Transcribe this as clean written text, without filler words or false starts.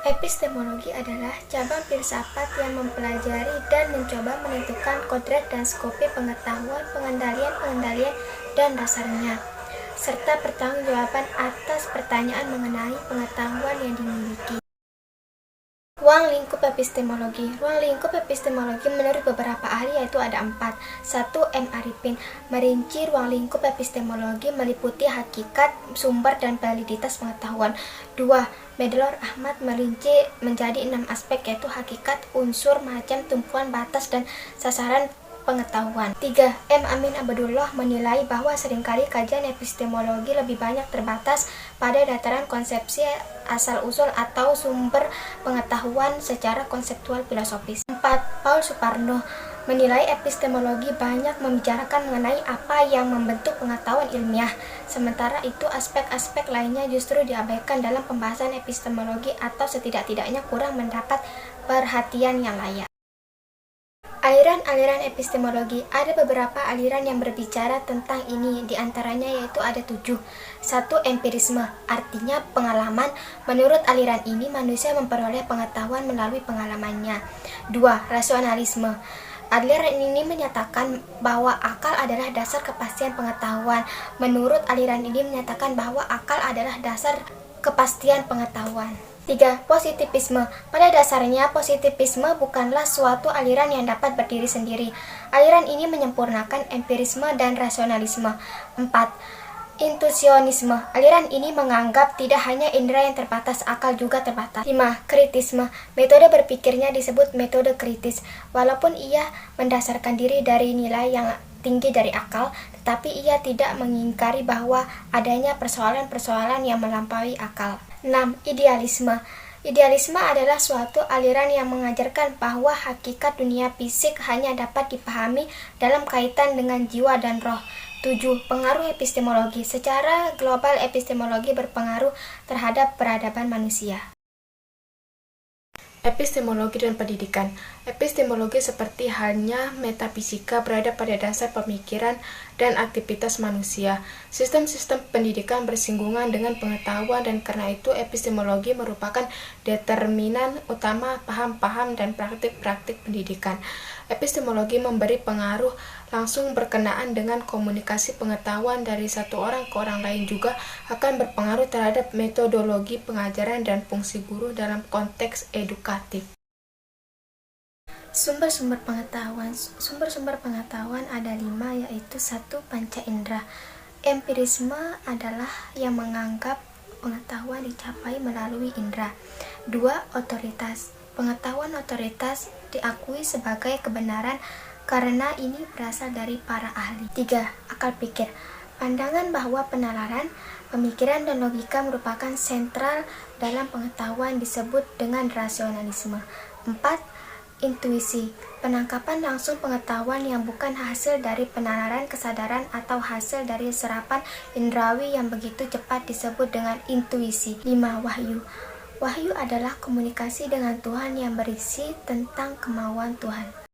Epistemologi adalah cabang filsafat yang mempelajari dan mencoba menentukan kodrat dan skopi pengetahuan, pengendalian, dan dasarnya, serta pertanggungjawaban atas pertanyaan mengenai pengetahuan yang dimiliki. Ruang lingkup epistemologi. Ruang lingkup epistemologi menurut beberapa ahli yaitu ada 4. 1. M. Arifin merinci ruang lingkup epistemologi meliputi hakikat, sumber, dan validitas pengetahuan. 2. Medlor Ahmad merinci menjadi 6 aspek yaitu hakikat, unsur, macam, tumpuan, batas, dan sasaran pengetahuan. 3. M. Amin Abdullah menilai bahwa seringkali kajian epistemologi lebih banyak terbatas pada dataran konsepsi asal-usul atau sumber pengetahuan secara konseptual filosofis. 4. Paul Suparno menilai epistemologi banyak membicarakan mengenai apa yang membentuk pengetahuan ilmiah, sementara itu aspek-aspek lainnya justru diabaikan dalam pembahasan epistemologi atau setidak-tidaknya kurang mendapat perhatian yang layak. Aliran-aliran epistemologi. Ada beberapa aliran yang berbicara tentang ini, diantaranya yaitu ada 7. 1. Empirisme, artinya pengalaman. Menurut aliran ini, manusia memperoleh pengetahuan melalui pengalamannya. 2. Rasionalisme. Aliran ini menyatakan bahwa akal adalah dasar kepastian pengetahuan. Menurut aliran ini menyatakan bahwa akal adalah dasar kepastian pengetahuan. 3. Positivisme. Pada dasarnya, positivisme bukanlah suatu aliran yang dapat berdiri sendiri. Aliran ini menyempurnakan empirisme dan rasionalisme. 4. Intuisionisme. Aliran ini menganggap tidak hanya indera yang terbatas, akal juga terbatas. 5. Kritisme. Metode berpikirnya disebut metode kritis. Walaupun ia mendasarkan diri dari nilai yang tinggi dari akal, tetapi ia tidak mengingkari bahwa adanya persoalan-persoalan yang melampaui akal. 6. Idealisme. Idealisme adalah suatu aliran yang mengajarkan bahwa hakikat dunia fisik hanya dapat dipahami dalam kaitan dengan jiwa dan roh. 7. Pengaruh epistemologi. Secara global, epistemologi berpengaruh terhadap peradaban manusia. Epistemologi dan pendidikan. Epistemologi seperti halnya metafisika berada pada dasar pemikiran dan aktivitas manusia. Sistem-sistem pendidikan bersinggungan dengan pengetahuan dan karena itu epistemologi merupakan determinan utama paham-paham dan praktik-praktik pendidikan. Epistemologi memberi pengaruh langsung berkenaan dengan komunikasi pengetahuan dari satu orang ke orang lain, juga akan berpengaruh terhadap metodologi pengajaran dan fungsi guru dalam konteks edukatif. Sumber-sumber pengetahuan. Sumber-sumber pengetahuan ada 5, yaitu 1. Panca indera. Empirisme adalah yang menganggap pengetahuan dicapai melalui indera. 2. Otoritas. Pengetahuan otoritas diakui sebagai kebenaran karena ini berasal dari para ahli. 3. Akal pikir. Pandangan bahwa penalaran, pemikiran, dan logika merupakan sentral dalam pengetahuan disebut dengan rasionalisme. 4. Intuisi. Penangkapan langsung pengetahuan yang bukan hasil dari penalaran kesadaran atau hasil dari serapan indrawi yang begitu cepat disebut dengan intuisi. 5. Wahyu. Wahyu adalah komunikasi dengan Tuhan yang berisi tentang kemauan Tuhan.